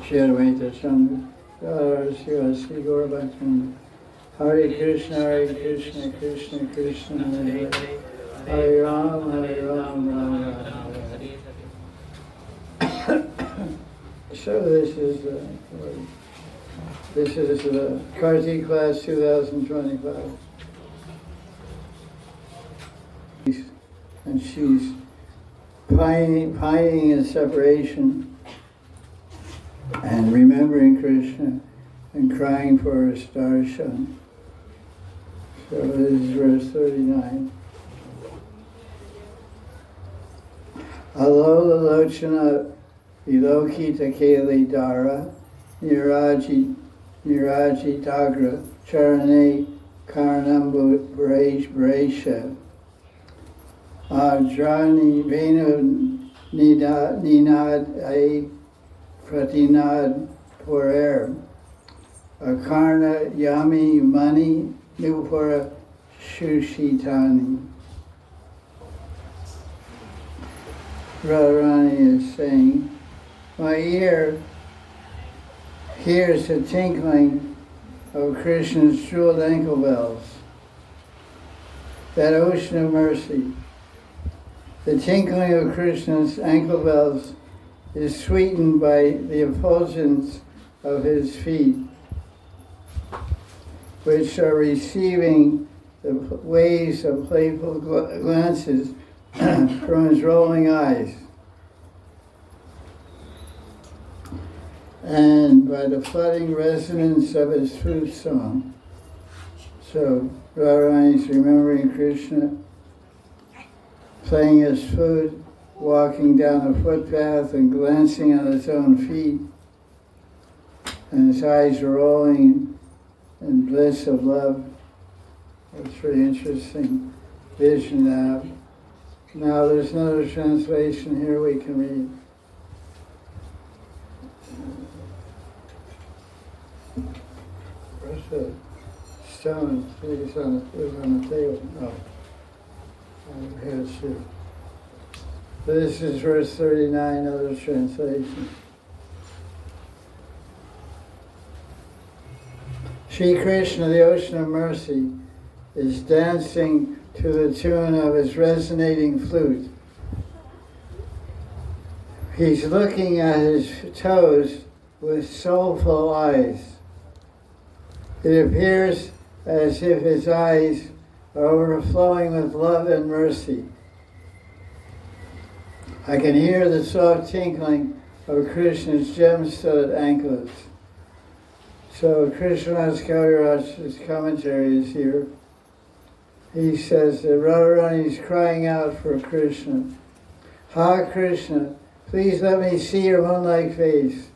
Shri Advaita Chandra, Shiva Sri Gaura Bhaktivinoda. Hare Krishna, Krishna Krishna, Hare Hare. Hare Ram, Ram Ram. So this is Kartik class 2025. And she's pining in separation and remembering Krishna and crying for her star son. So this is verse 39. Alola lochana vilokita keli dara niraji tagra charane karnamrita adrani venu ninad ai pratinad porer akarna yami mani nupura shushitani. Radharani is saying, my ear hears the tinkling of Krishna's jeweled ankle bells, that ocean of mercy. The tinkling of Krishna's ankle bells is sweetened by the effulgence of his feet, which are receiving the waves of playful glances from his rolling eyes, and by the flooding resonance of his flute song. So Radharani is remembering Krishna playing his flute, walking down a footpath and glancing on his own feet, and his eyes are rolling in bliss of love. It's a very interesting vision to have. Now there's another translation here we can read. Where's the stone? It's on the table. No. Here's here. This is verse 39, other translation. Shri Krishna, the ocean of mercy, is dancing to the tune of his resonating flute. He's looking at his toes with soulful eyes. It appears as if his eyes are overflowing with love and mercy. I can hear the soft tinkling of Krishna's gem-studded anklets. So Krishnadas Kaviraj's commentary is here. He says that Radharani is crying out for Krishna. Ha Krishna, please let me see your moon-like face.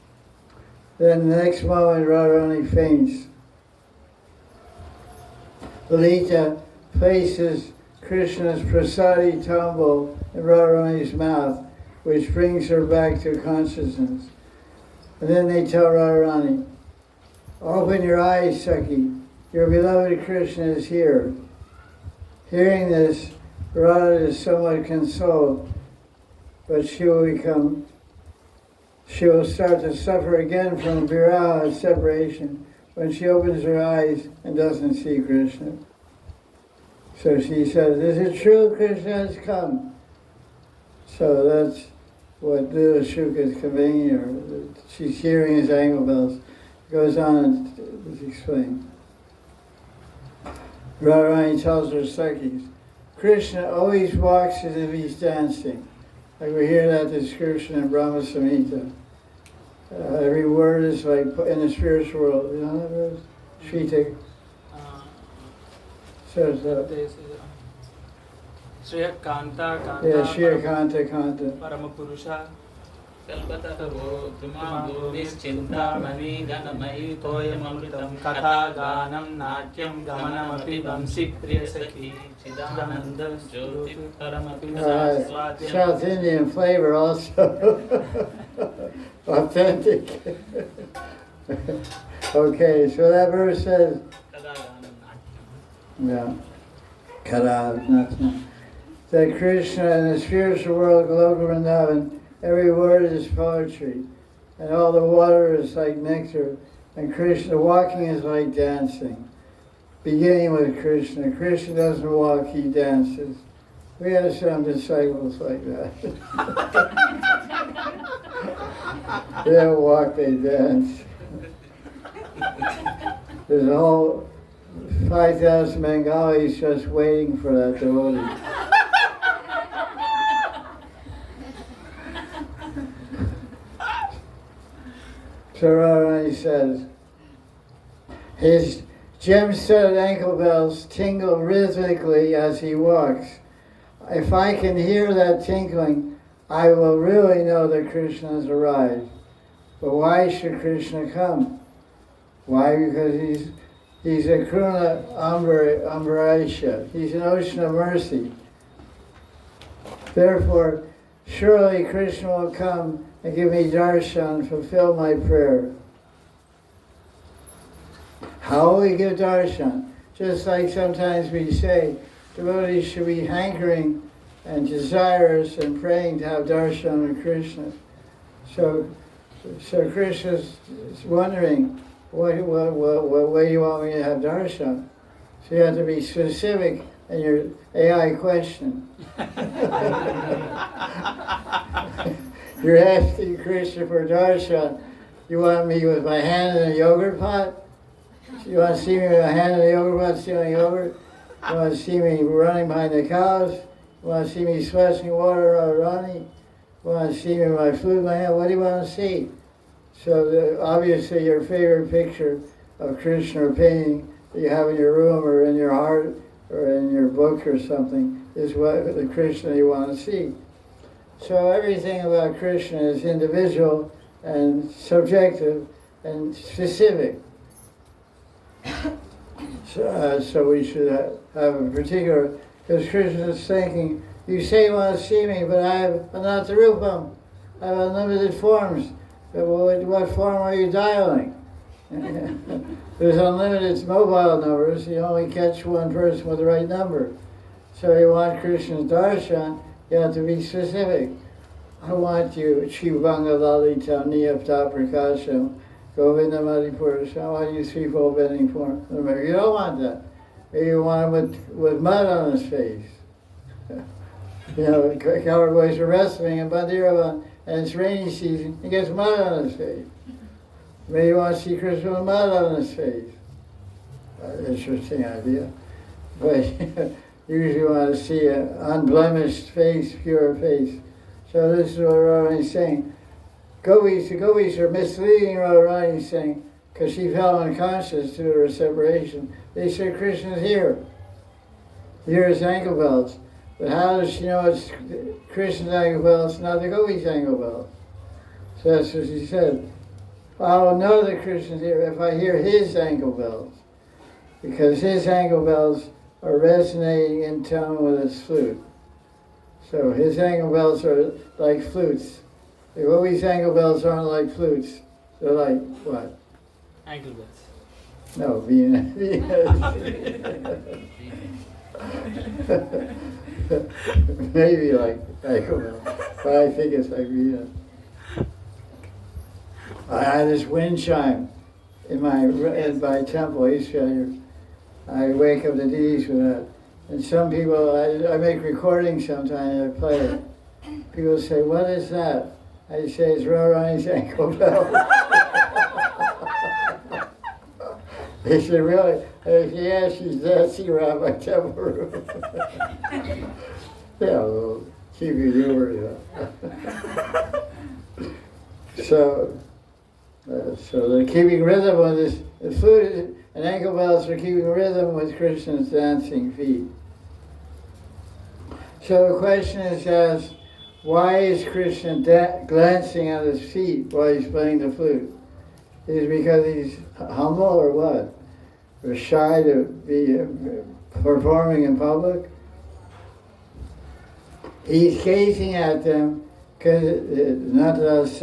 Then the next moment Radharani faints. Lalita places Krishna's prasadi tumble in Radharani's mouth, which brings her back to consciousness. And then they tell Radharani, open your eyes, Sakhi. Your beloved Krishna is here. Hearing this, Radha is somewhat consoled, but she will start to suffer again from viraha, separation, when she opens her eyes and doesn't see Krishna. So she says, is it true Krishna has come? So that's what Lila Shuka is conveying her. She's hearing his ankle bells. It goes on and is explained. Radharani tells her Sakhis, Krishna always walks as if he's dancing. Like we hear that description in Brahma Samhita. Every word is like in the spiritual world. You know that verse? Shritik. Says that. Shriya Kanta Kanta. Yeah, Shriya Kanta Kanta. Paramapurusha. कल्पतरो निश्चिन्तामणि गणमयि तोयममृतं कथा गानं नाट्यं गमनमपि वंशी प्रियसखी चिदानन्द ज्योति परमपि South Indian flavor also. Authentic. Okay, so that verse says, yeah, that Krishna in the spiritual world, Goloka Vrindavan, every word is poetry. and all the water is like nectar, and Krishna walking is like dancing. Beginning with Krishna. Krishna doesn't walk, he dances. We have some disciples like that. They don't walk, they dance. There's a whole 5,000 Bengalis just waiting for that devotee. So Radharani says, his gem-studded ankle bells tingle rhythmically as he walks. If I can hear that tinkling, I will really know that Krishna has arrived. But why should Krishna come? Why? Because he's a Karuna Ambarisha. He's an ocean of mercy. Therefore, surely Krishna will come and give me darshan, fulfill my prayer. How will we give darshan? Just like sometimes we say, devotees should be hankering and desirous and praying to have darshan of Krishna. So Krishna's wondering, what way do you want me to have darshan? So you have to be specific in your AI question. You're asking Krishna for darshan. You want me with my hand in a yogurt pot? You want to see me with my hand in a yogurt pot stealing yogurt? You want to see me running behind the cows? You want to see me splashing water or running? You want to see me with my flute in my hand? What do you want to see? So obviously your favorite picture of Krishna or painting that you have in your room or in your heart or in your book or something is what the Krishna you want to see. So everything about Krishna is individual and subjective and specific. So we should have a particular, because Krishna is thinking, you say you want to see me, but I have Ananta Rupam. I have unlimited forms. But what form are you dialing? There's unlimited mobile numbers. You only catch one person with the right number. So you want Krishna's darshan, you have to be specific. I want you, Shivanga Lalita Niyapta Prakasham, Govinda Madhipurusha. I want you threefold bending form. Maybe you don't want that. Maybe you want him with mud on his face. You know, coward boys are wrestling in Bandiravan, and it's rainy season, he gets mud on his face. Maybe you want to see Krishna with mud on his face. Interesting idea. But usually you want to see an unblemished face, pure face. So this is what Radharani's saying. The gopis are misleading Radharani, saying, because she fell unconscious due to her separation. They said Krishna's here. Here is ankle bells. But how does she know it's Krishna's ankle bells, not the gopis' ankle bells? So that's what she said. I will know that Krishna's here if I hear his ankle bells, because his ankle bells are resonating in tone with his flute. So his ankle bells are like flutes. The gopis' ankle bells aren't like flutes. They're like what? Ankle bells. No, Venus. Maybe like ankle bells, but I think it's like Venus. I had this wind chime in my temple, I wake up the deities with that. And some people, I make recordings sometimes and I play it. People say, what is that? I say, it's Radharani's ankle bell. They said, really? I said, yeah, she's dancing around my temple room. Yeah, a little keeping humor, you know. So they're keeping rhythm with this. The flute and ankle bells are keeping rhythm with Krishna's dancing feet. So the question is asked, why is Krishna glancing at his feet while he's playing the flute? Is it because he's humble or what? Or shy to be performing in public? He's gazing at them because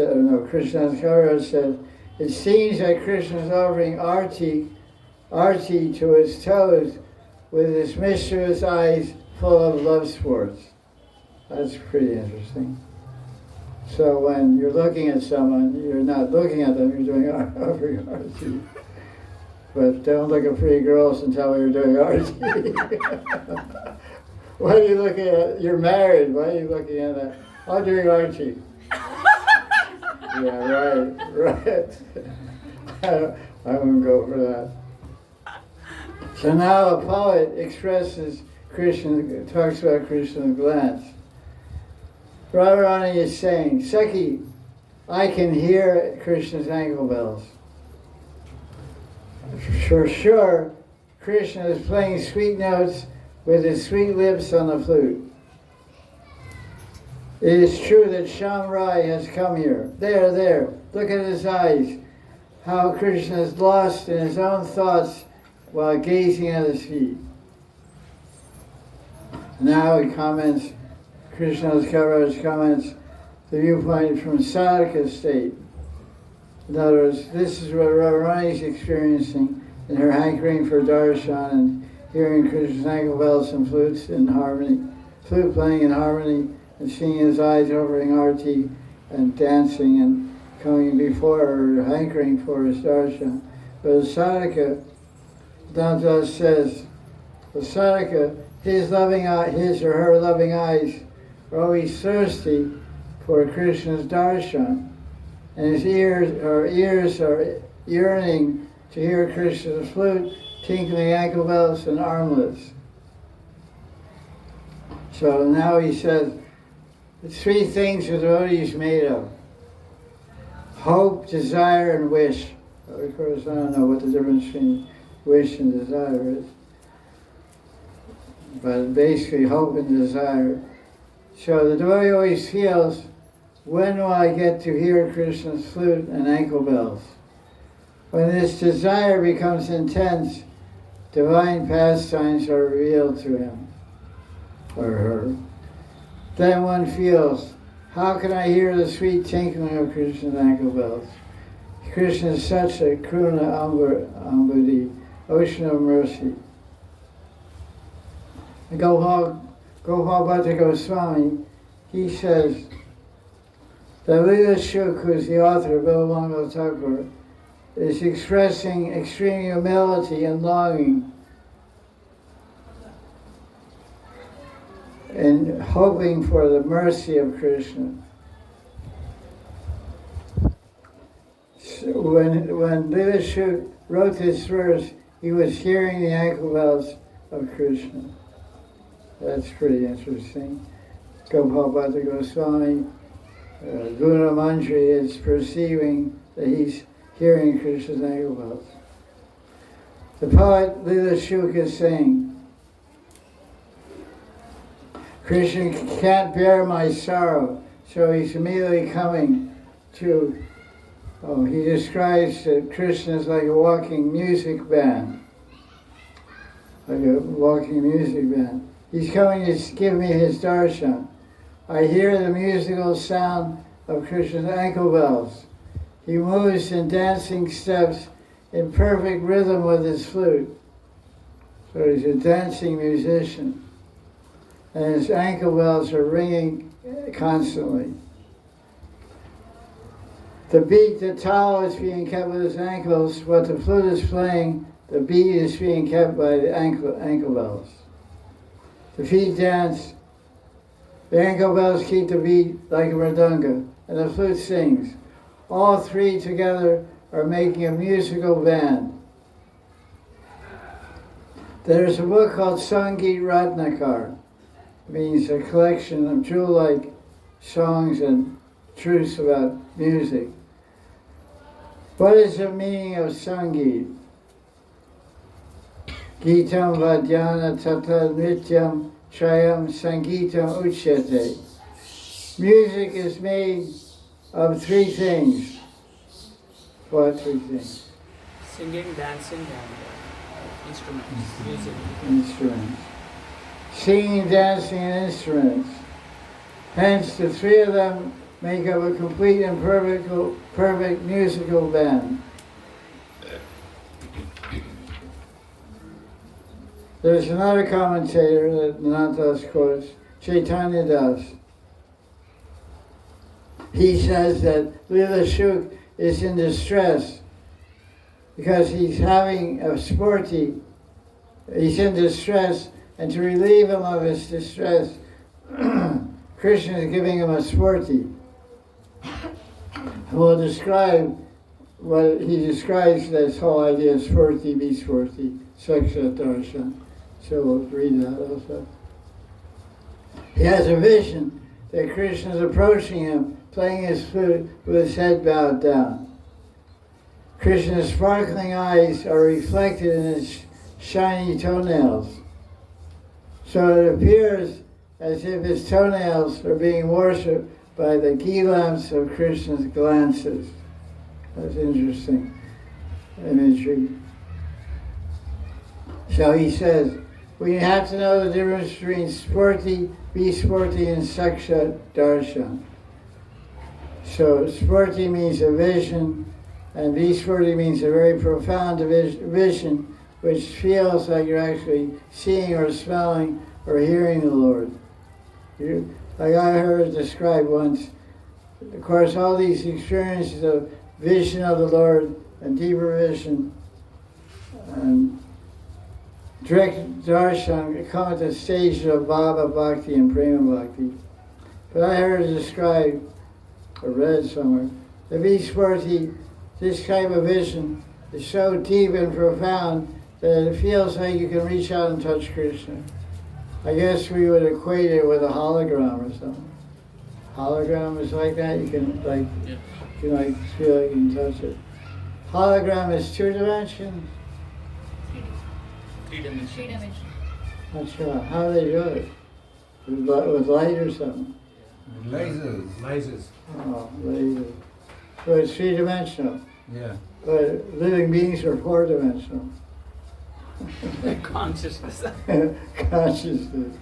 Krishna's Maharaj says, it seems that Krishna is offering arti to his toes with his mischievous eyes full of love sports. That's pretty interesting. So when you're looking at someone, you're not looking at them, you're doing offering arti. But don't look at pretty girls and tell me you're doing arti. Why are you looking at, you're married, why are you looking at that? I'm doing arti. Yeah, right. I wouldn't go for that. So now a poet expresses Krishna, talks about Krishna's glance. Radharani is saying, Saki, I can hear Krishna's ankle bells. For sure, Krishna is playing sweet notes with his sweet lips on the flute. It is true that Shyam Rai has come here. There, look at his eyes. How Krishna is lost in his own thoughts while gazing at his feet. Now he comments, Krishna's Kaviraj comments the viewpoint from sadhaka state. In other words, this is what Radharani is experiencing in her hankering for darshan and hearing Krishna's ankle bells and flutes in harmony, flute playing in harmony, and seeing his eyes offering arti and dancing and coming before her, hankering for his darshan. But the sadhaka, Ananta says, the sadhaka, his or her loving eyes are always thirsty for Krishna's darshan, and his ears are yearning to hear Krishna's flute, tinkling ankle bells and armlets. So now he says, the three things the devotee is made of: hope, desire, and wish. Of course, I don't know what the difference between wish and desire is, but basically hope and desire. So the devotee always feels, when will I get to hear Krishna's flute and ankle bells? When this desire becomes intense, divine pastimes are revealed to him or her. Then one feels, how can I hear the sweet tinkling of Krishna's ankle bells? Krishna is such a Kruna Ambudi, ocean of mercy. And Gopal Bhatta Goswami, he says that Lila Shuk, who's the author of Bilamangal Thakur, is expressing extreme humility and longing and hoping for the mercy of Krishna. So when Lila Shuk wrote this verse, he was hearing the ankle bells of Krishna. That's pretty interesting. Gopal Bhatta Goswami, Guna Mantri is perceiving that he's hearing Krishna's ankle bells. The poet Lila Shuk is saying, Krishna can't bear my sorrow, so he's immediately coming to, he describes that Krishna is like a walking music band. Like a walking music band. He's coming to give me his darshan. I hear the musical sound of Krishna's ankle bells. He moves in dancing steps in perfect rhythm with his flute. So he's a dancing musician. And his ankle bells are ringing constantly. The beat, the tal is being kept with his ankles. What the flute is playing, the beat is being kept by the ankle bells. The feet dance. The ankle bells keep the beat like a mridanga, and the flute sings. All three together are making a musical band. There's a book called Sangeet Ratnakar. It means a collection of jewel-like songs and truths about music. What is the meaning of Sangeet? Gitam Vadyana Tata Nityam Shayam Sangeetam Uchyate. Music is made of three things. What three things? Singing, dancing, and instruments. Music. Instruments. Singing, dancing, and instruments. Hence, the three of them make up a complete and perfect musical band. There's another commentator that Ananta quotes, Chaitanya Das. he says that Lila Shuk is in distress because he's having a sporty. He's in distress, and to relieve him of his distress, Krishna is giving him a sporty. We'll describe what he describes this whole idea of sporty, visporti, sakshat darshan. So we'll read that also. He has a vision that Krishna is approaching him, playing his flute with his head bowed down. Krishna's sparkling eyes are reflected in his shiny toenails. So it appears as if his toenails are being worshipped by the ghee lamps of Krishna's glances. That's interesting imagery. So he says, we have to know the difference between sporti, visporti, and sakshat darshan. So sporti means a vision, and visporti means a very profound vision, which feels like you're actually seeing or smelling or hearing the Lord. Like I heard it described once, of course, all these experiences of vision of the Lord and deeper vision and direct darshan come at the stage of Baba Bhakti and Prema Bhakti. But I heard it described, or read somewhere, the Visporti, this kind of vision is so deep and profound that it feels like you can reach out and touch Krishna. I guess we would equate it with a hologram or something. Hologram is like that, you can feel like you can touch it. Hologram is 2 dimensions. 3 dimensions. Not sure. How do they do it? With light or something? Lasers. Oh, lasers. So it's 3-dimensional. Yeah. But living beings are 4-dimensional. Consciousness. Consciousness.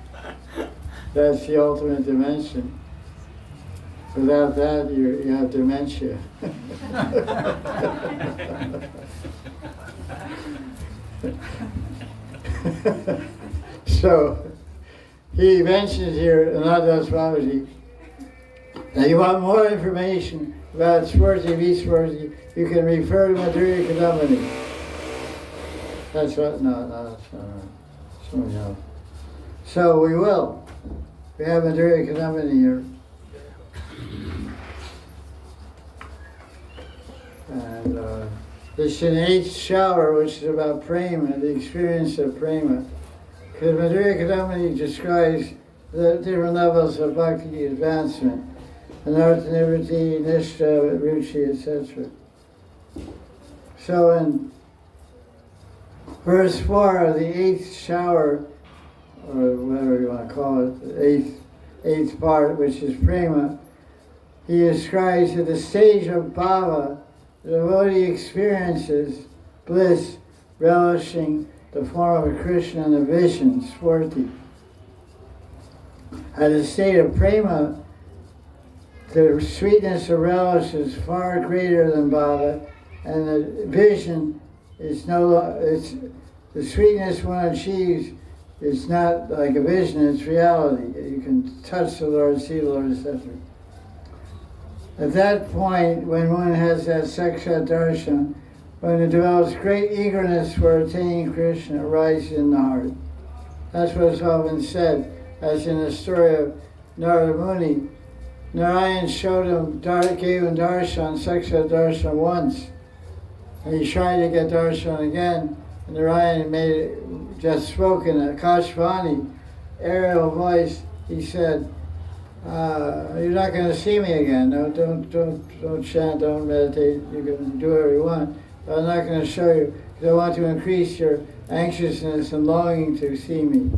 That's the ultimate dimension. Without that, you have dementia. So, he mentions here, Ananta Babaji, that you want more information about Swarti, Viswarti, you can refer to Madhurya Kadambini. That's what, no, that's not right. Something else. So we will. We have Madhurya Kadambini here. And it's an 8th shower, which is about prema, the experience of prema. Because Madhurya Kadambini describes the different levels of bhakti advancement, anartha nivritti, nishtha, ruchi, etc. So in verse 4 of the 8th shower, or whatever you want to call it, the eighth part, which is prema, he describes at the stage of bhava, the devotee experiences bliss, relishing the form of Krishna and the vision, swarti. At the state of prema, the sweetness of relish is far greater than bhava, and the vision is the sweetness one achieves is not like a vision, it's reality. You can touch the Lord, see the Lord, etc. At that point, when one has that sakshat darshan, when it develops great eagerness for attaining Krishna arises in the heart. That's what's often said, as in the story of Narada Muni. Narayan gave him darshan, sakshat darshan once. And he tried to get darshan again, and Narayan just spoke in a Kashvani, aerial voice. He said, you're not going to see me again. No, don't chant, don't meditate. You can do whatever you want. But I'm not going to show you because I want to increase your anxiousness and longing to see me.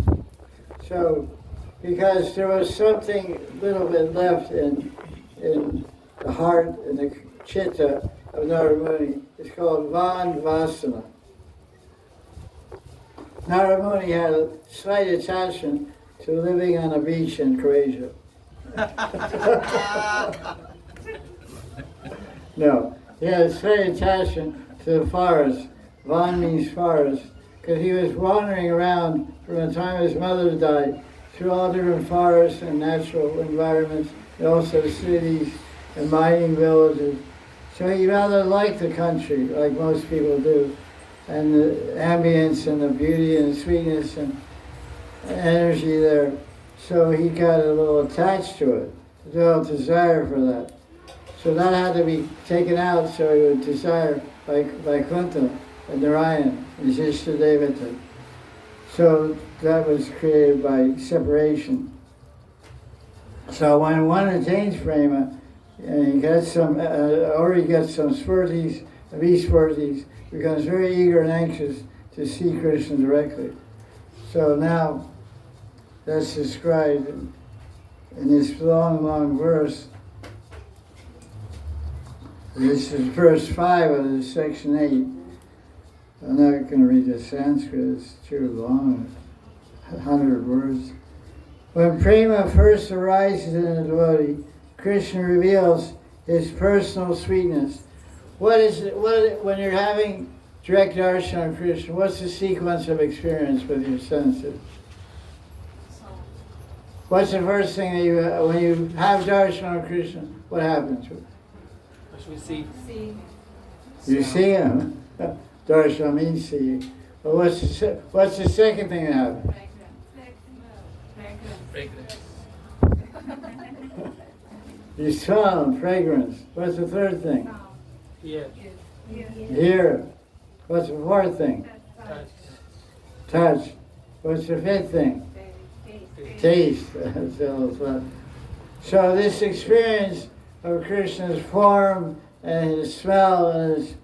So, because there was something a little bit left in the heart and the chitta of Narada Muni, it's called Van Vasana. Narada Muni had a slight attachment to living on a beach in Croatia. No, he had a slight attachment to the forest. Van means forest, because he was wandering around from the time his mother died through all different forests and natural environments, and also cities, and mining villages. So he rather liked the country, like most people do, and the ambience and the beauty and sweetness and energy there. So he got a little attached to it, developed desire for that. So that had to be taken out so he would desire by Kunta and Narayan, his Ishtadevata. So that was created by separation. So when one attains prema, and he gets some, already gets some spurtis, vispurtis, becomes very eager and anxious to see Krishna directly. So now, that's described in this long verse. This is verse 5 of this section 8. I'm not going to read the Sanskrit, it's too long, 100 words. When prema first arises in a devotee, Krishna reveals his personal sweetness. What is it, when you're having direct darshan of Krishna, what's the sequence of experience with your senses? What's the first thing that you, when you have darshan of Krishna, what happens? What we see? You see him. Darshan means see. But what's the second thing that happens? Fragrance. You smell him, fragrance. What's the third thing? Hear. Hear. What's the fourth thing? Touch. Touch. What's the fifth thing? Taste. So this experience of Krishna's form and his smell and his,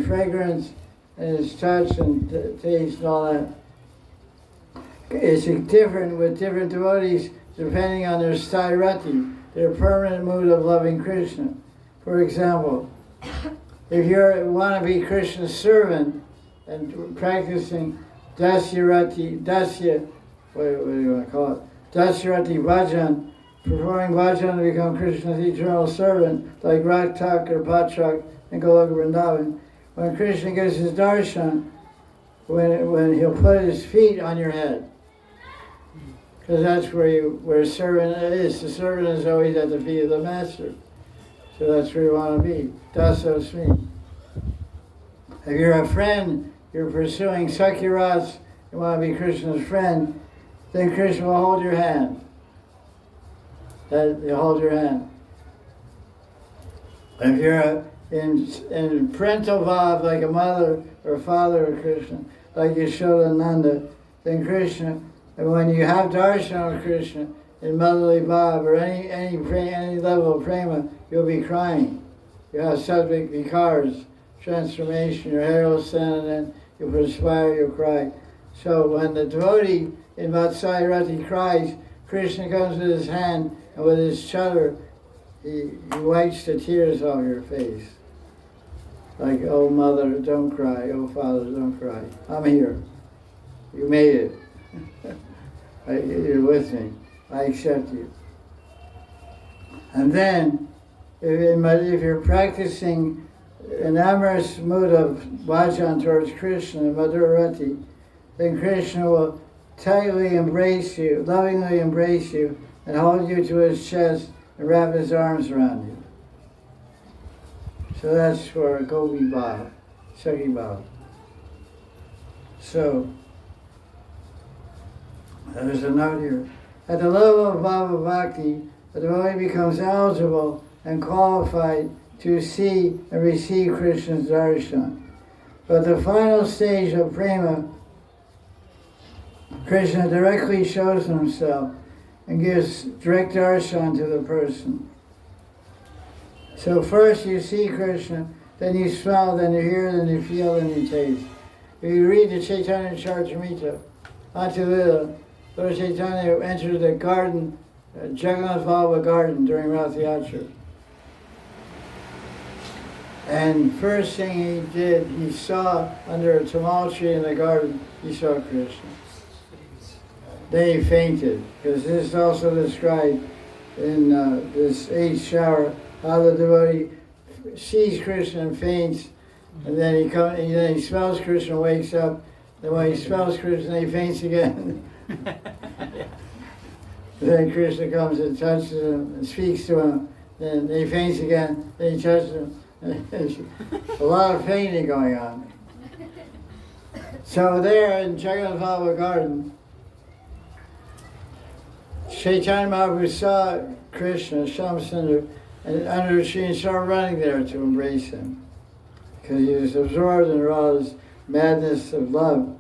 fragrance and his touch and taste and all that is different with different devotees depending on their sthairati, their permanent mood of loving Krishna. For example, if you want to be Krishna's servant and practicing what do you want to call it? Dasyarati bhajan, performing bhajan to become Krishna's eternal servant, like Raktak or Bhatrak and Goloka Vrindavan. When Krishna gives his darshan, when he'll put his feet on your head, because that's where a servant is. The servant is always at the feet of the master. So that's where you want to be. Dasosmi. If you're a friend, you're pursuing Sakyaras, you want to be Krishna's friend, then Krishna will hold your hand. He'll hold your hand. If you're in parental bhav, like a mother or father of Krishna, like Yashoda and Ananta, then Krishna, and when you have darshan of Krishna in motherly bhav or any level of prema, you'll be crying. You have sattvic vikars, transformation, your hair will stand and then you'll perspire, you'll cry. So when the devotee in Vatsairati cries, Krishna comes with his hand and with his chadar, he wipes the tears off your face. Like, oh mother, don't cry, oh father, don't cry. I'm here. You made it. You're with me. I accept you. And then, if you're practicing an amorous mood of bhajan towards Krishna, Madhurati, then Krishna will tightly embrace you, lovingly embrace you, and hold you to his chest and wrap his arms around you. So that's for Gopi Bhav, Sakhi Bhav. So, there's a note here. At the level of Bhava Bhakti, the devotee becomes eligible and qualified to see and receive Krishna's darshan. But the final stage of prema, Krishna directly shows himself and gives direct darshan to the person. So first you see Krishna, then you smell, then you hear, then you feel, then you taste. If you read the Chaitanya Charitamrita, Atulila, Lord Chaitanya entered the garden, Jagannath Vallabha garden during Rath Yatra. And first thing he did, he saw under a tamal tree in the garden, he saw Krishna. Then he fainted, because this is also described in this 8th shower, how the devotee sees Krishna and faints, and then he smells Krishna and wakes up. Then when he smells Krishna, he faints again. Then Krishna comes and touches him and speaks to him. then he faints again, then he touches him. A lot of fainting going on. So there in Jagannath Garden, Chaitanya Mahaprabhu saw Krishna, Shamsundar, and under a tree and started running there to embrace him. Because he was absorbed in Radha's madness of love.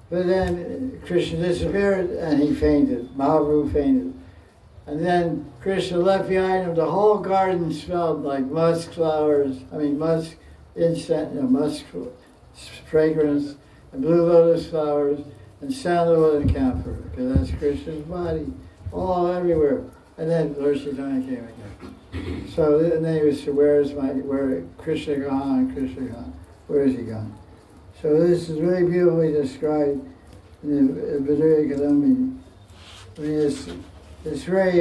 But then Krishna disappeared and he fainted. Mahaprabhu fainted. And then Krishna left behind him. The whole garden smelled like musk flowers. Musk incense, musk fragrance, and blue lotus flowers, and sandalwood and camphor. Because that's Krishna's body, all everywhere. And then Lord Chaitanya came again. So and then he was, where Krishna gone? Krishna gone? Where is he gone? So this is really beautifully described in the Babaji Kadambini. It's very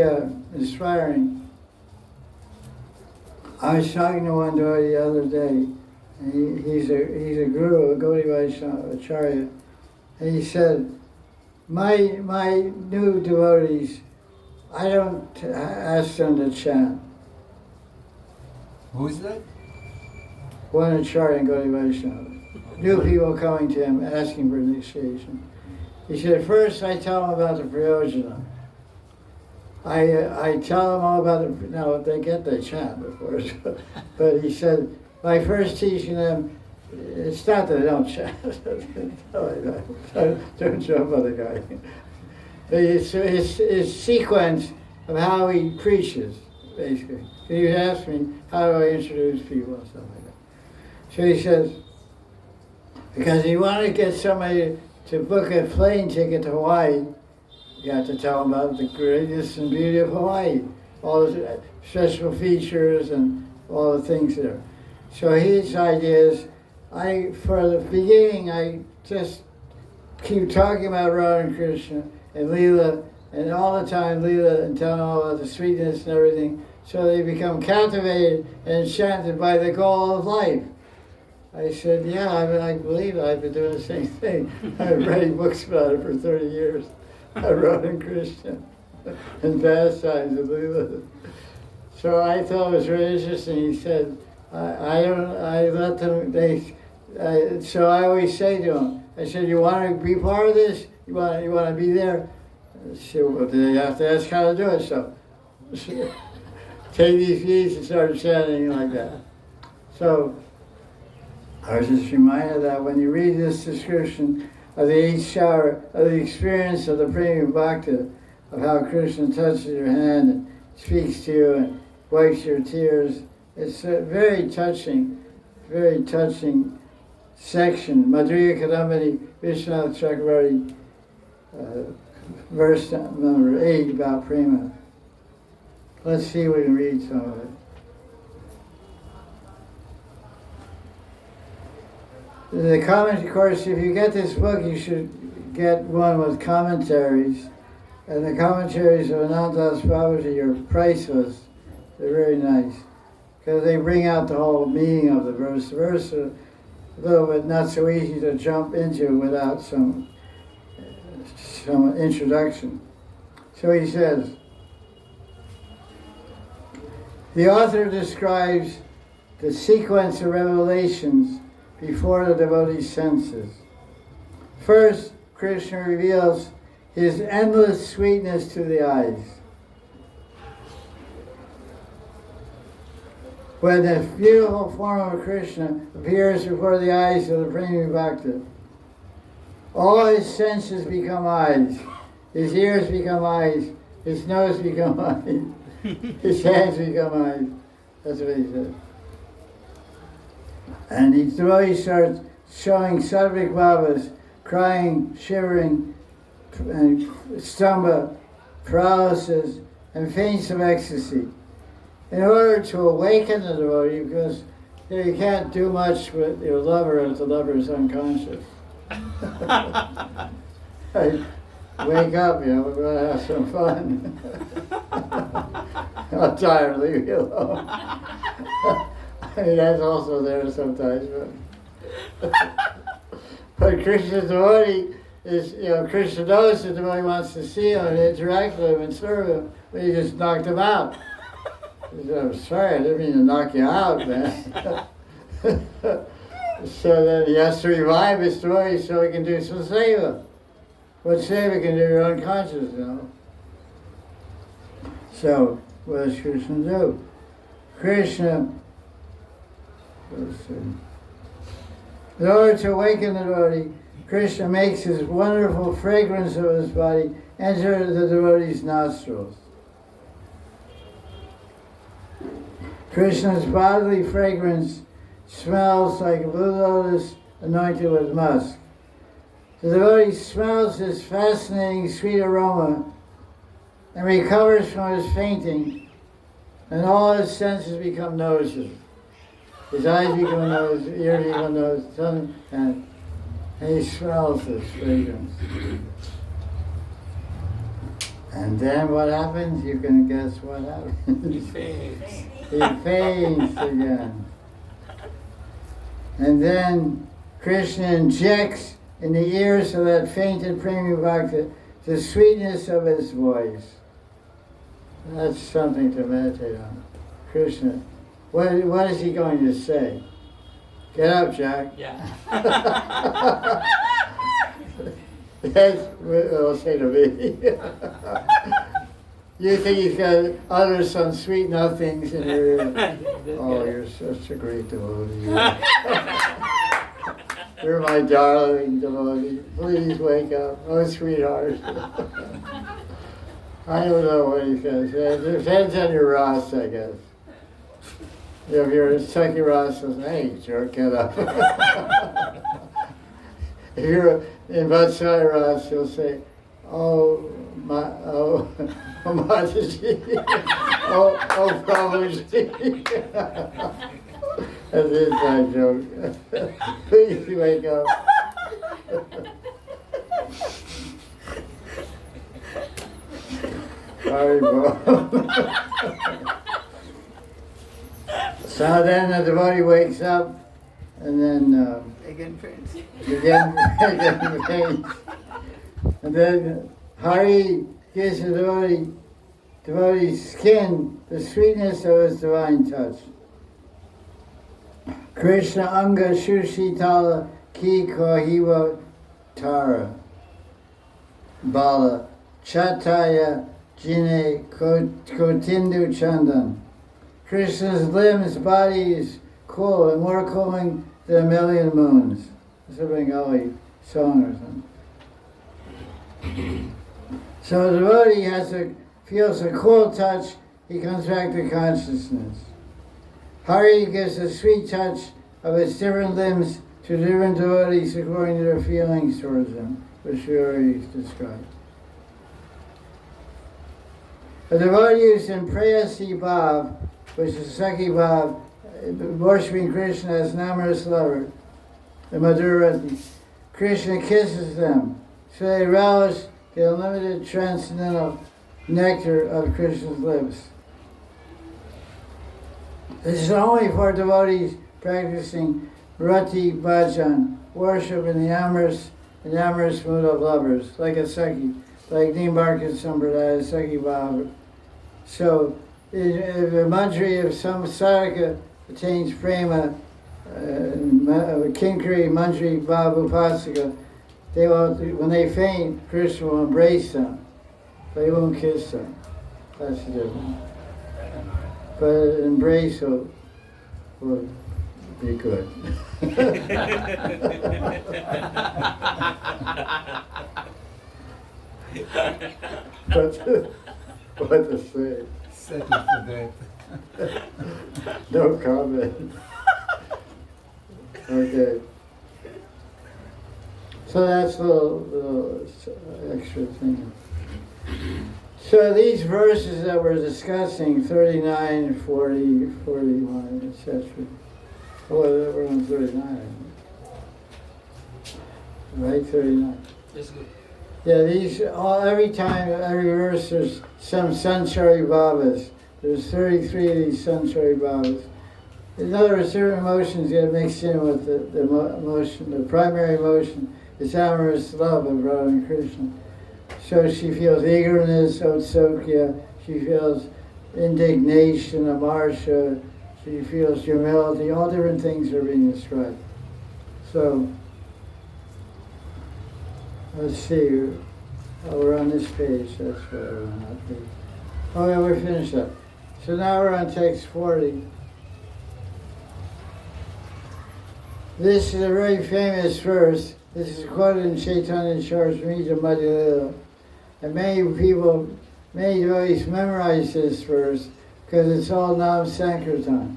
inspiring. I was talking to one devotee the other day, and he's a guru, a Gaudiya Vaishnava Acharya, and he said, my new devotees, I don't ask them to chant. Who is that? One Acharya in Gaudiya Vaishnava. New people coming to him asking for initiation. He said, first I tell them about the prayojana. I tell them all about it. Now, they get the chant, of course. But he said, by first teaching them, it's not that they don't chant. Don't jump on the guy. But it's his sequence of how he preaches, basically. He asked me, how do I introduce people and stuff like that. So he says, because you want to get somebody to book a plane ticket to Hawaii, you have to tell them about the greatness and beauty of Hawaii, all the special features and all the things there. So his idea is, for the beginning, I just keep talking about Radha and Krishna and Leela, and all the time Leela, and tell them all about the sweetness and everything, so they become captivated and enchanted by the goal of life. I said, yeah, I believe it. I've been doing the same thing. I've been writing books about it for 30 years. I wrote in Krishna and pastimes of Leela. So I thought it was really interesting. He said, so I always say to him, I said, you want to be part of this? You want to be there? I said, well, do they have to ask how to do it? So take these keys and start chanting like that. So I was just reminded that when you read this description of the 8th shower, of the experience of the Prema Bhakta, of how Krishna touches your hand and speaks to you and wipes your tears, it's a very touching section. Madhurya Kadambini, Vishwanath Chakravarti, verse number 8 about Prema. Let's see if we can read some of it. The comment, of course, if you get this book, you should get one with commentaries. And the commentaries of Ananta Babaji are priceless. They're very nice. Because they bring out the whole meaning of the verse. The verse is a little bit not so easy to jump into without some introduction. So he says, the author describes the sequence of revelations before the devotee's senses. First, Krishna reveals his endless sweetness to the eyes. When the beautiful form of Krishna appears before the eyes of the Prema Bhakta, all his senses become eyes. His ears become eyes. His nose become eyes. His hands become eyes. That's what he said. And he starts showing Sadhvik Babas, crying, shivering, and stamba, paralysis, and faints of ecstasy, in order to awaken the devotee, because you can't do much with your lover if the lover is unconscious. Wake up, we're going to have some fun. I'm tired, leave me alone. That's also there sometimes, but Krishna's devotee is, Krishna knows the devotee wants to see him and interact with him and serve him, but he just knocked him out. He said, I'm sorry, I didn't mean to knock you out, man. So then he has to revive his devotee so he can do some seva. What seva can do? You're unconscious, you know. So, what does Krishna do? Krishna, let's see. In order to awaken the devotee, Krishna makes his wonderful fragrance of his body enter the devotee's nostrils. Krishna's bodily fragrance smells like a blue lotus anointed with musk. The devotee smells this fascinating sweet aroma and recovers from his fainting, and all his senses become notices. His eyes become notices, his ears become notices, tongue, and he smells this fragrance. And then what happens? You can guess what happens. He faints. He faints again. And then Krishna injects in the ears of that fainted Premi Bhakta the sweetness of his voice. That's something to meditate on. Krishna, what is he going to say? Get up, Jack. Yeah. That's what he'll say to me. You think he's going to utter some sweet nothings in your ear? Oh, you're such a great devotee. You're my darling devotee. Please wake up. Oh, sweetheart. I don't know what he says. It depends on your Ras, I guess. If you're a Saki Ras, says, hey, jerk, get up. If you're in Vatsai Ras, he'll say, oh, Mahanidhi, oh, Babaji. That's an inside joke. Please wake up. Sorry, bro. So then the devotee wakes up, and then Again, friends. again faints. And then Hari gives the devotee's skin the sweetness of his divine touch. Krishna Anga Shushitala Ki Kohiva Tara Bala Chataya Jine Kotindu Chandan. Krishna's limbs, body is cool and more cooling than a million moons. It's a Bengali song or something. So the devotee feels a cool touch, he comes back to consciousness. Hari gives a sweet touch of its different limbs to different devotees according to their feelings towards them, which we already described. A devotee who's in Prayasi Bhav, which is Saki Bhav, worshipping Krishna as an amorous lover, the Madhurati. Krishna kisses them, so they relish the unlimited transcendental nectar of Krishna's lips. This is only for devotees practicing Rati Bhajan, worship in the amorous mood of lovers, like a Saki, like Nimbarka Sampradaya, Saki Bhav. So, if a manjari of some sadhaka attains prema, Kinkari Manjari Bhav Upasaka, they will, when they faint, Krishna will embrace them. They won't kiss them. That's the difference. But embrace will be good. What to say? Settle for that. No comment. Okay. So that's a little extra thing. So these verses that we're discussing, 39, 40, 41, etc. Oh, we're on 39. Right, 39. That's good. Yeah, every time, every verse, there's some Sanchari Bhavas. There's 33 of these Sanchari Bhavas. In other words, certain emotions get mixed in with the emotion. The primary emotion is amorous love of Radha and Krishna. So she feels eagerness, Otsokya, she feels indignation, amarsha, she feels humility, all different things are being described. So, let's see, we're on this page, that's what I want to be. Oh yeah, we're finished up. So now we're on text 40. This is a very famous verse. This is quoted in Chaitanya Charitamrita Madhya. And many people, many devotees memorize this verse because it's all Nam Sankirtan.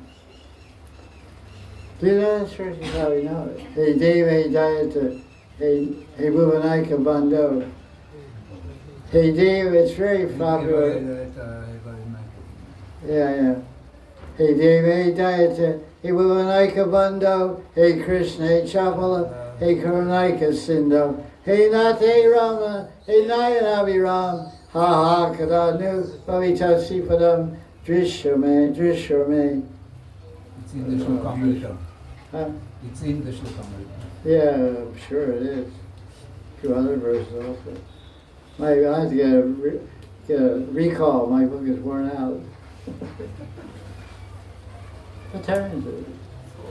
Do you know this verse? You probably know it. Hey Deva, hey Dayata, hey Bhuvanaika Bandho. Hey Deva, it's very popular. Yeah. Hey Deva, hey Dayata, hey Bhuvanaika Bandho, hey Krishna, hey Chapala, hey Karunaika Sindho, hey Nath, hey Rama, hey Nayana Viram, ha ha kadanu, Bhavitasi Padam, Drishyame. It's in the Shlokamrita. Huh? It's in the Shlokamrita. Yeah, I'm sure it is. A few other verses also. I have to get a recall. My book is worn out. What time is it?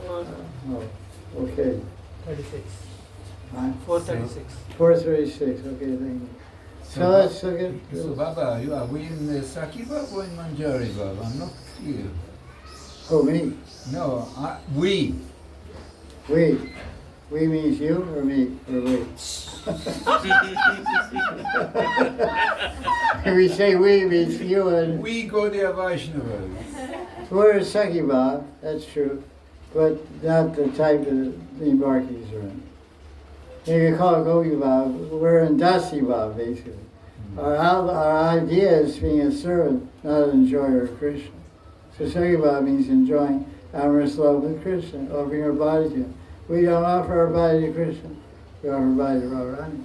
Oh, okay. 36. Huh? 4:36. 4:36. Okay, thank you. So let's look at. So Baba, you are we in Saki Baba or in Manjari Baba? I'm not clear. Oh, me. No, we. We. We means you or me or we? We say we means you and. We go there Vaishnavas. We're Saki Baba, that's true, but not the type that the Embarkies are in. If you call it Gopi Baba, we're in Dasi Baba, basically. Our idea is being a servant, not an enjoyer of Krishna. So Saki Baba means enjoying amorous love with Krishna, offering our body to Him. We don't offer our body to Krishna, we offer our body to Radharani.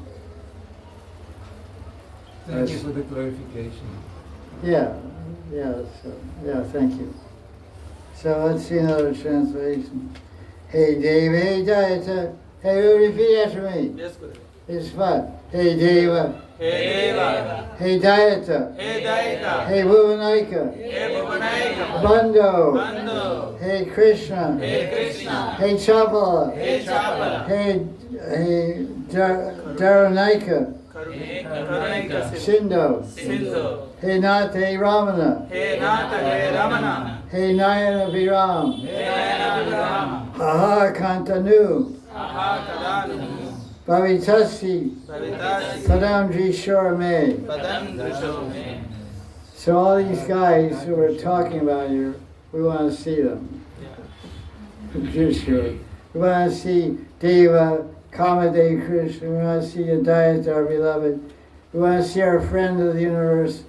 Thank you for the clarification. Yeah, thank you. So let's see another translation. Hey Deva, hey Dayata, hey, repeat after me. Yes, Guru. It's fun. Hey Deva, Hey Deva. hey Dayata, Hey Daita. hey Bhuvanaika, Hey Bhuvanaika. Bandho, Bandho. hey Krishna, Hey Krishna. hey Chapala, Hey Chapala. hey Darunaika, Karunaika Sindho, Sindhu. hey Nath, hey Ramana, Hey Nata. Hey Ramana. hey Nayana Viram, Hey Nayana Viram. Aha Kantanu, Aha Kadanu. Bhavitasi, Bhavitasi. Padam Jishorame. Padam Drishome. So all these guys who we're talking about here, we want to see them. Jishor. We want to see Deva, Kamadev Krishna. We want to see Adayata, our beloved. We want to see our friend of the universe,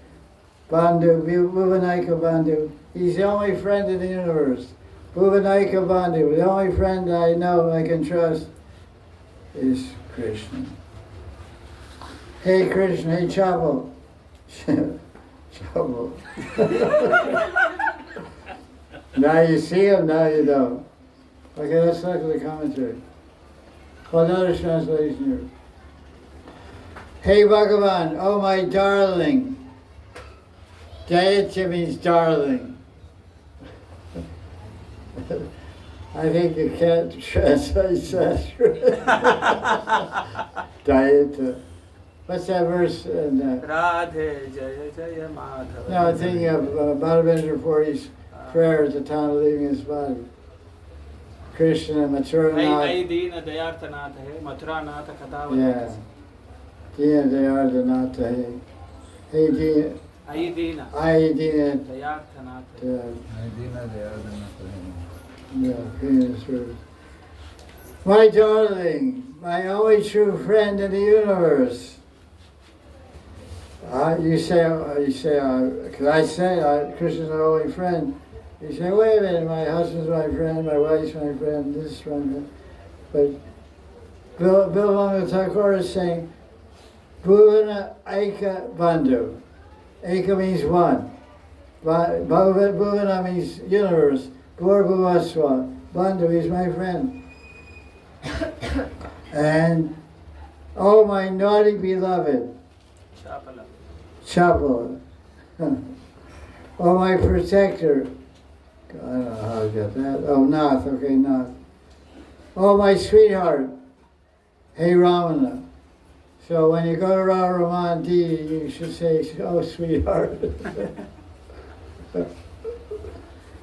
Bandhu, Bhuvanaika Bandhu. He's the only friend of the universe. Bhuvanaika Bandhu, the only friend I know I can trust is Krishna. Hey Krishna, hey Chapel. Chapel. Now you see him, now you don't. Okay, let's look at the commentary. Well, another translation here. Hey Bhagavan, oh my darling. Dayatya means darling. I think you can't translate that. Dayatya. What's that verse? In, Radhe Jaya Jaya Madhava. no, I'm thinking of Madhavendra Puri's prayer at the time of leaving his body. Krishna, Mathura Ai Dina Dayartanath hai, Mathura Nath Kadavati. Yeah. Dina Dayardhanata. Hey Dina. Ai Dina Ai Dina. Dayartanath. Yeah, Krishna's service. My darling, my only true friend in the universe. You say, because I say Krishna's our only friend. You say, wait a minute, my husband's my friend, my wife's my friend, this is my friend. But Bill Thakur is saying, Bhuvana Aika Bandhu. Aika means one. Bhuvana means universe. Bhuvaswa. Bandhu is my friend. And, oh my naughty beloved, Chapala. Chapala. Oh, my protector. I don't know how I got that. Oh, Nath. Okay, Nath. Oh, my sweetheart. Hey, Ramana. So when you go to Radha Raman D, you should say, oh, sweetheart.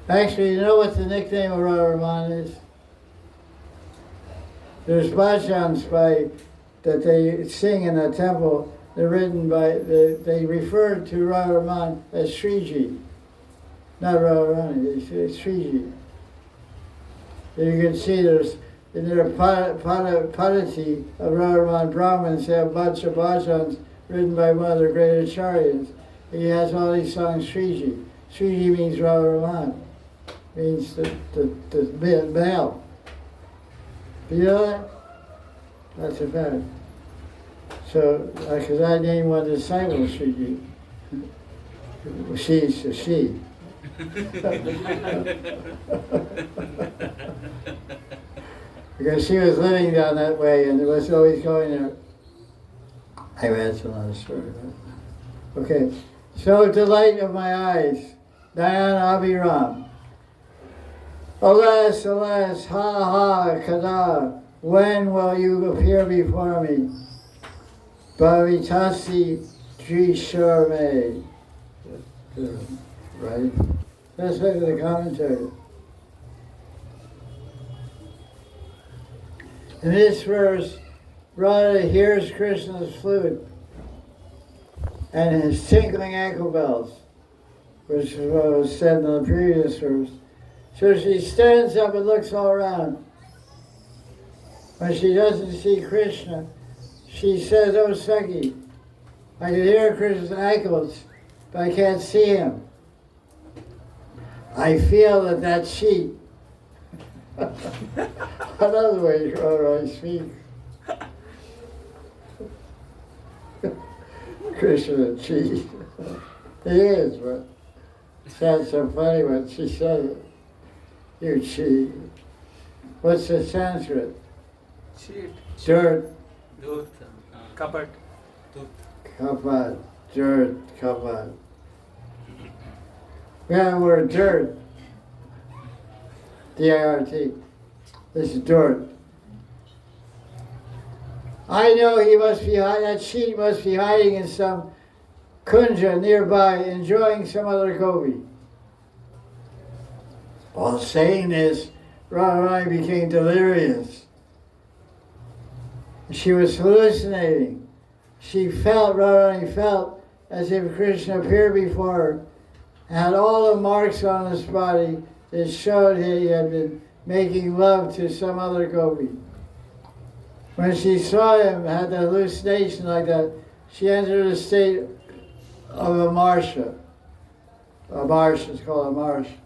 Actually, you know what the nickname of Radha Raman is? There's bhajans that they sing in a temple. They're written by, they refer to Radha Raman as Sriji. Not Radharani, it's Sriji. You can see there's, in their Padati of Radharaman Brahmins, they have a bunch of bhajans written by one of their great acharyas. He has all these songs Sriji. Sriji means Radharaman, means the male. Do you know that? That's a fact. So, because I named one disciple Sriji. She's a she. Because she was living down that way and was always going there. Anyway, that's another story. Okay. So, delight of my eyes, Dayan Abhiram. Alas, alas, ha ha, kada, when will you appear before me? Bhavitasi Trisharme. Right? Let's look at the commentary. In this verse, Radha hears Krishna's flute and his tinkling ankle bells, which is what was said in the previous verse. So she stands up and looks all around. When she doesn't see Krishna, she says, oh Saki, I can hear Krishna's ankles, but I can't see him. I feel that sheet. Another way I speak. Krishna cheat. He is, but it sounds so funny when she says it. You cheat. What's the Sanskrit? Cheat. Dirt. Dut. Kapat. Kapat. Dirt. Kapat. We have the word dirt. D-I-R-T. This is dirt. I know he must be that sheep must be hiding in some kunja nearby, enjoying some other gopi. While saying this, Radharani became delirious. She was hallucinating. Radharani felt as if Krishna appeared before her, had all the marks on his body that showed he had been making love to some other gopi. When she saw him, had the hallucination like that, she entered a state of amarsha. Amarsha is called amarsha,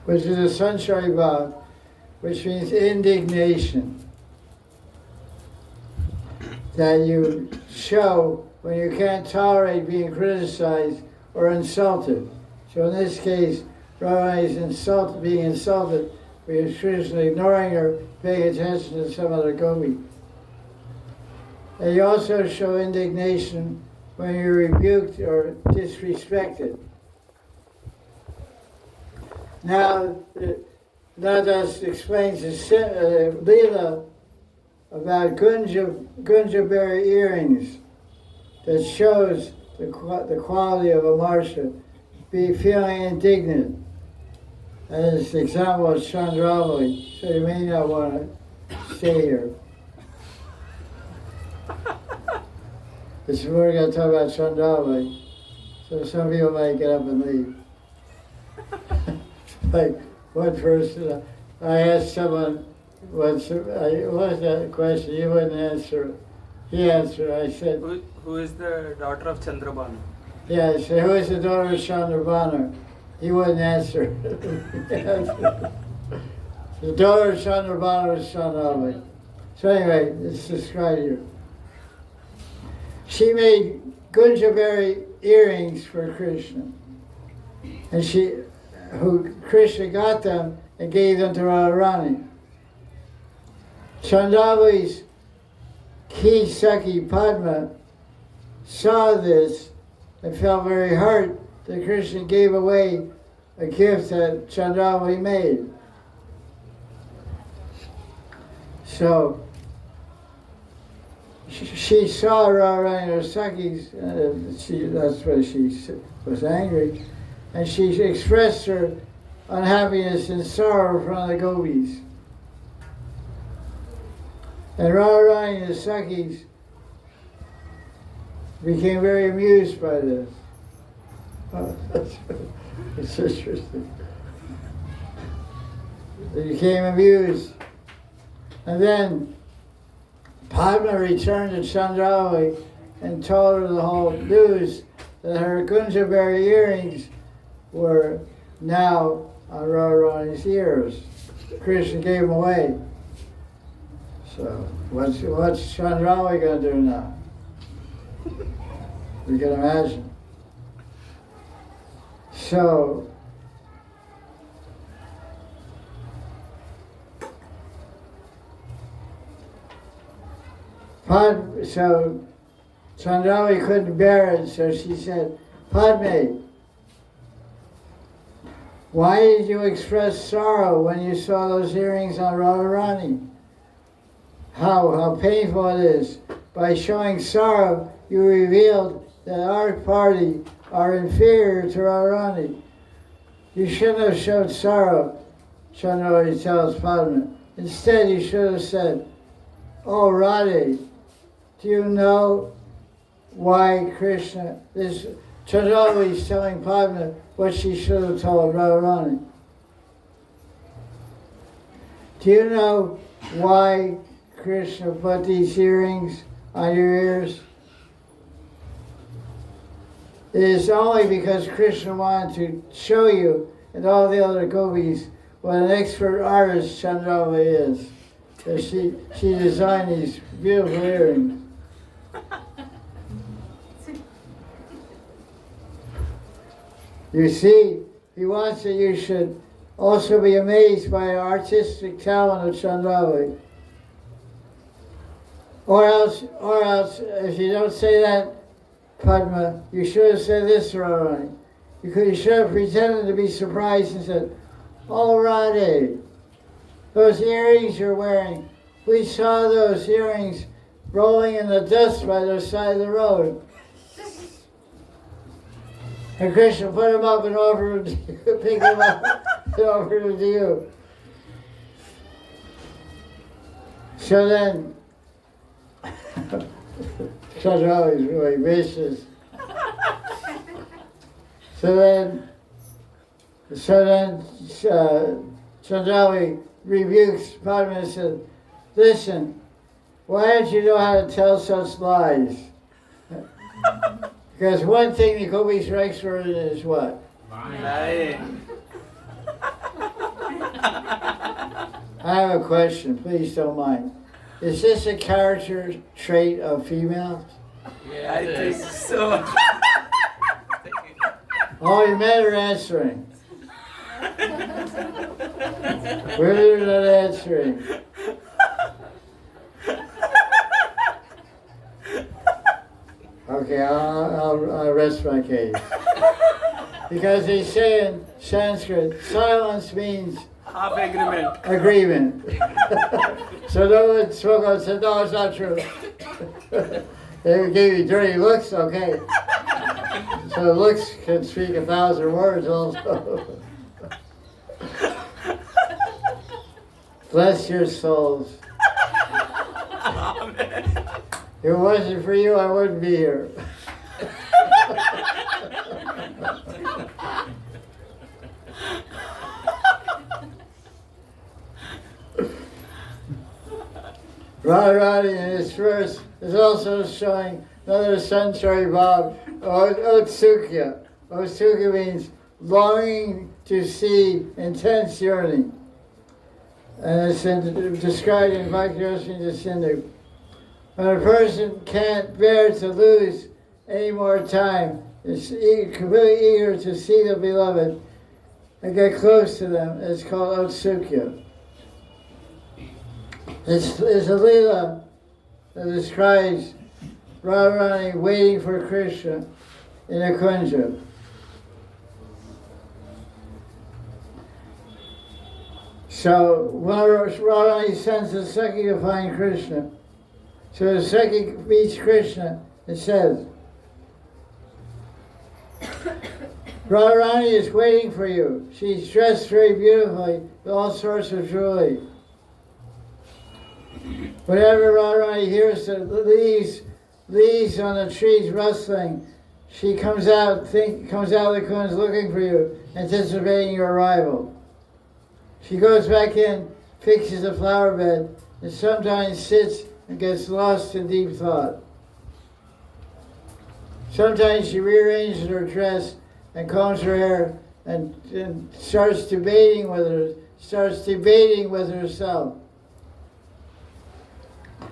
which is a sanchari bhav, which means indignation that you show when you can't tolerate being criticized or insulted. So in this case, Radharani is being insulted because Krishna ignoring her, paying attention to some other gopi. And you also show indignation when you're rebuked or disrespected. Now, Nadas explains the Leela about Gunja berry earrings that shows the quality of a marsha, be feeling indignant. And it's the example of Chandravali, so you may not want to stay here. This is we're going to talk about Chandravali, so some people might get up and leave. Like one person, I asked someone once, what was that question? He wouldn't answer. He answered. I said, Who is the daughter of Chandrabanu? yeah, I said, who is the daughter of Chandrabanu? He wouldn't answer. The daughter of Chandrabanu is Chandravali. So anyway, it's described here. She made Gunjaberry earrings for Krishna. And Krishna got them and gave them to Radharani. Chandravali's Ki Saki Padma saw this and felt very hurt that Krishna gave away a gift that Chandravali made. So she saw Radharani and her Sakhis, that's why she was angry, and she expressed her unhappiness and sorrow in front of the gopis. And Radharani and the Sakhis became very amused by this. It's interesting. They became amused. And then Padma returned to Chandravali and told her the whole news that her Gunjaberry earrings were now on Radharani's ears. Krishna gave them away. So what's Chandravali going to do now? You can imagine. So Chandravali couldn't bear it, so she said, Padme, why did you express sorrow when you saw those earrings on Radharani? How painful it is. By showing sorrow, you revealed that our party are inferior to Radharani. You shouldn't have showed sorrow, Chandravali tells Padma. Instead, you should have said, Oh, Radhe, do you know why Krishna, Chandravali is telling Padma what she should have told Radharani. Do you know why Krishna put these earrings on your ears? It is only because Krishna wanted to show you and all the other gopis what an expert artist Chandravali is. So she designed these beautiful earrings. You see, he wants that you should also be amazed by the artistic talent of Chandravali. Or else, if you don't say that, Padma, you should have said this, Radharani. You should have pretended to be surprised and said, Oh, Radhe, those earrings you're wearing, we saw those earrings rolling in the dust by the side of the road. And Krishna put them up and offered them to you, picked them up and offered them to you. So then, Chandravali is really vicious. So then Chandravali rebukes Padma and said, Listen, why don't you know how to tell such lies? Because one thing the gopis are expert in is what? Lying. I have a question, please don't mind. Is this a character trait of females? Yeah, I think so. All you men are answering. Women are not answering. Okay, I'll rest my case. Because they say in Sanskrit, silence means Half agreement. agreement. So no one spoke up and said, no, it's not true. They gave you dirty looks, okay. So looks can speak 1,000 words also. Bless your souls. If it wasn't for you, I wouldn't be here. Radharani in this verse is also showing another sunshine Bob, Otsukya. Otsukya means longing to see, intense yearning. And it's described in Bhakti-Rasamrita Sindhu. When a person can't bear to lose any more time, is completely eager to see the beloved and get close to them, it's called Otsukya. It's a lila that describes Radharani waiting for Krishna in a kunja. So whenever Radharani sends the Sakhi to find Krishna, so the Sakhi meets Krishna, it says, Radharani is waiting for you. She's dressed very beautifully with all sorts of jewelry. Whenever Radharani hears the leaves on the trees rustling, she comes out of the cones looking for you, anticipating your arrival. She goes back in, fixes the flower bed, and sometimes sits and gets lost in deep thought. Sometimes she rearranges her dress and combs her hair and starts debating with herself.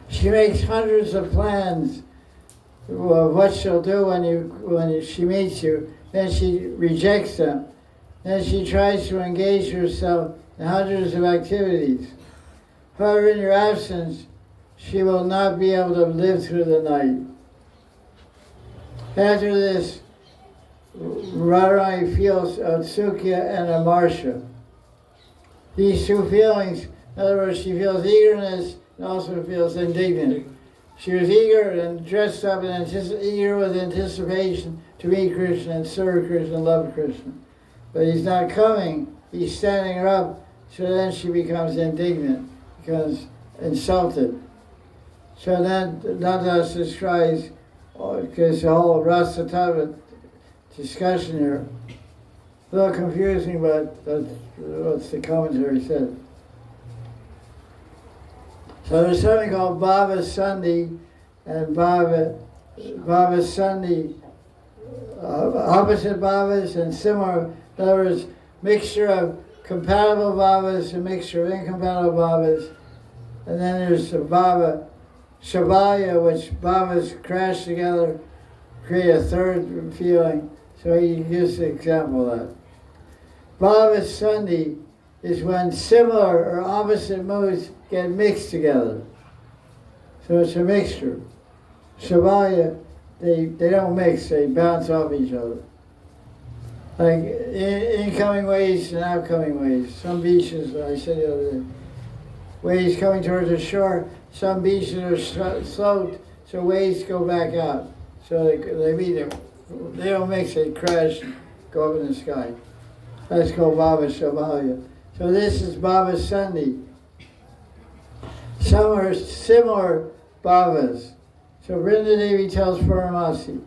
She makes hundreds of plans of what she'll do when she meets you. Then she rejects them. Then she tries to engage herself in hundreds of activities. However, in your absence, she will not be able to live through the night. After this, Radharani feels Utsukya and Amarsha. These two feelings, in other words, she feels eagerness and also feels indignant. She was eager and dressed up and eager with anticipation to meet Krishna and serve Krishna and love Krishna. But he's not coming, he's standing her up, so then she becomes indignant, becomes insulted. So then Nanda describes, because the whole Rasa Tattva discussion here, a little confusing, but that's what the commentary said. So there's something called Bhava Sandhi and Bhava Sandhi, opposite bhavas and similar. In other words, mixture of compatible bhavas and mixture of incompatible bhavas. And then there's the Bhava Shabaya, which bhavas crash together, create a third feeling. So he gives the example of that. Bhava Sandhi is when similar or opposite moods get mixed together. So it's a mixture. Shabaya, they don't mix, they bounce off each other. Like incoming waves and outcoming waves. Some beaches, I said the other day, waves coming towards the shore, some beaches are sloped, so waves go back out. So they meet them. They don't mix, they crash, go up in the sky. That's called Bhava Shabaya. So this is Bhava Sandhi. Some are similar bhavas. So Vrindadevi tells Paramasi,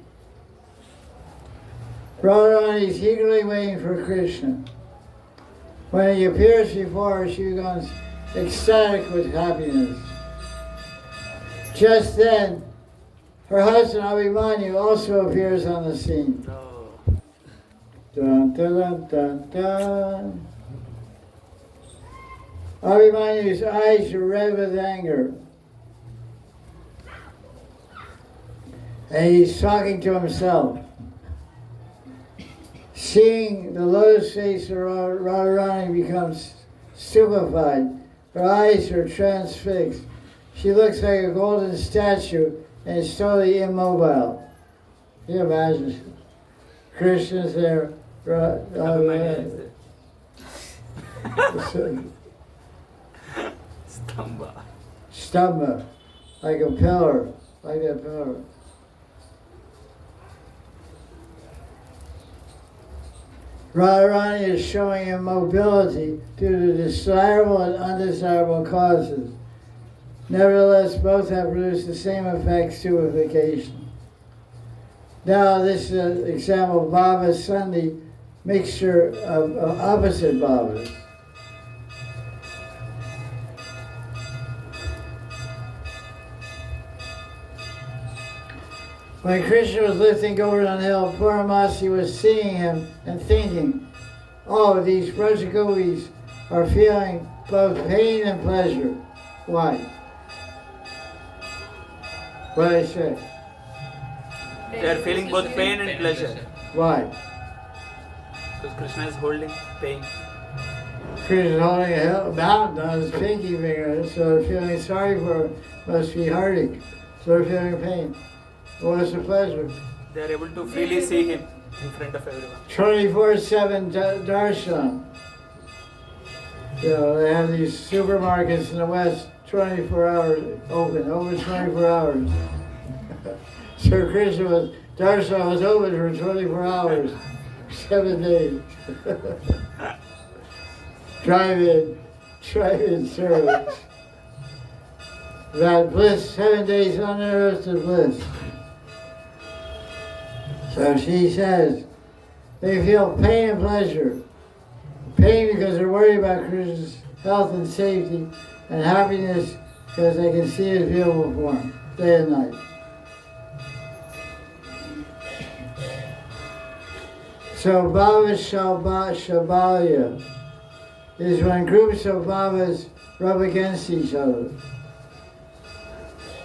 Radharani is eagerly waiting for Krishna. When he appears before her, she becomes ecstatic with happiness. Just then, her husband Abhimanyu also appears on the scene. Dun, dun, dun, dun, dun. Abhimanyu's eyes are red with anger. And he's talking to himself. Seeing the lotus face of Radharani becomes stupefied. Her eyes are transfixed. She looks like a golden statue and is totally immobile. Can you imagine? Krishna's there. Stamba, like a pillar, like a pillar. Radharani is showing immobility due to desirable and undesirable causes. Nevertheless, both have produced the same effect, stupefaction. Now, this is an example of Bhava Sandhi, mixture of opposite bhavas. When Krishna was lifting Govardhan Hill, Puramasi was seeing him and thinking, oh, these Brajagopis are feeling both pain and pleasure. Why? What did I say? They are feeling both pain and pleasure. Why? Because Krishna is holding pain. Krishna is holding a mountain on his pinky finger, so they're feeling sorry for him. Must be heartache. So they're feeling pain. What's the pleasure? They are able to freely see him in front of everyone. 24/7 darshan. You know, they have these supermarkets in the West, 24 hours open, over 24 hours. So Krishna was, Darshan was open for 24 hours, 7 days. Drive-in service. That bliss, 7 days uninterrupted bliss. So she says, they feel pain and pleasure. Pain because they're worried about Krishna's health and safety, and happiness because they can see his beautiful form, day and night. So Bhava Shabalya is when groups of Bhavas rub against each other.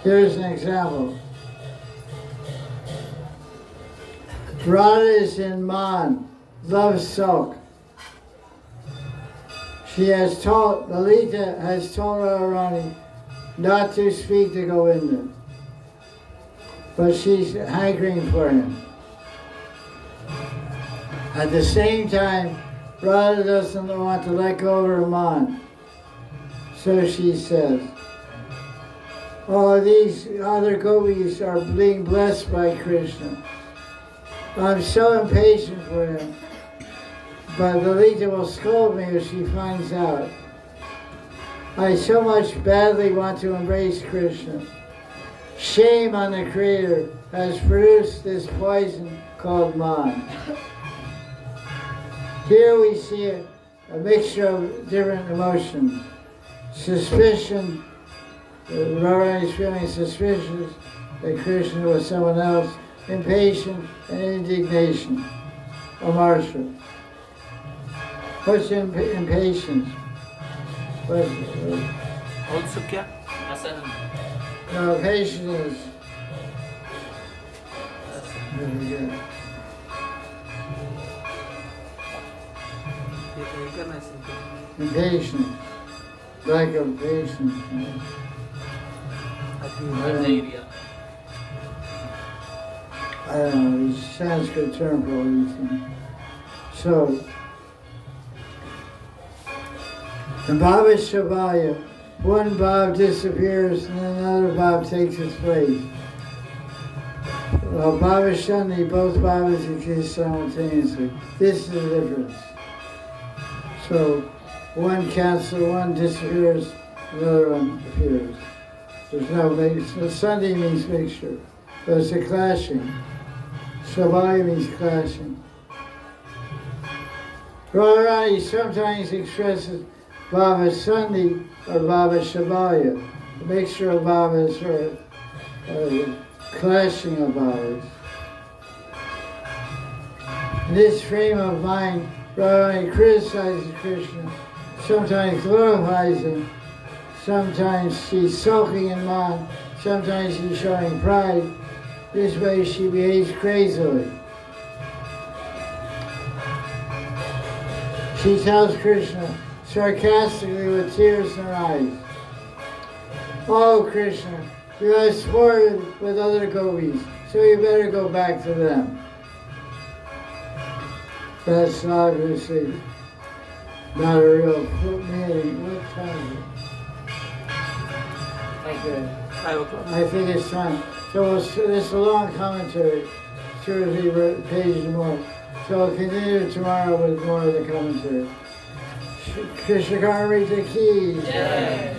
Here's an example. Radha is in Man, loves silk. She has told, Lalita has told Radharani not to speak to Govinda, but she's hankering for him. At the same time, Radha doesn't want to let go of her man. So she says, oh, these other gopis are being blessed by Krishna. I'm so impatient for him, but Lalita will scold me if she finds out. I so much badly want to embrace Krishna. Shame on the Creator has produced this poison called man. Here we see a mixture of different emotions. Suspicion, Radharani is feeling suspicious that Krishna was someone else, impatient and indignation. Amarsha. What's impatience? Also क्या? No, patience is very good. ये तो एक करना है simple. Impatience, lack of patience. I don't know, it's a Sanskrit term for all these things. So, the Bhava Shabaya, one Bhav disappears and another Bhav takes its place. While Bhava Shani, both Bhavas exist simultaneously. This is the difference. So, one cancels, one disappears, another one appears. There's no mixture. Sunday means mixture, but it's a clashing. Shabaya means clashing. Radharani sometimes expresses Bhava Sandhi or Bhava Shabaya, a mixture of Bhavas or clashing of Bhavas. In this frame of mind, Radharani criticizes Krishna, sometimes glorifies him, sometimes she's sulking in mind, sometimes she's showing pride. This way she behaves crazily. She tells Krishna sarcastically with tears in her eyes, oh Krishna, you have sported with other gopis, so you better go back to them. That's obviously not a real meaning. What time is it? Okay. 5 o'clock. I think it's time. So this is a long commentary, 2 or 3 pages more. So I'll continue tomorrow with more of the commentary. KRISHNA KARNAMRITA ki. Jai.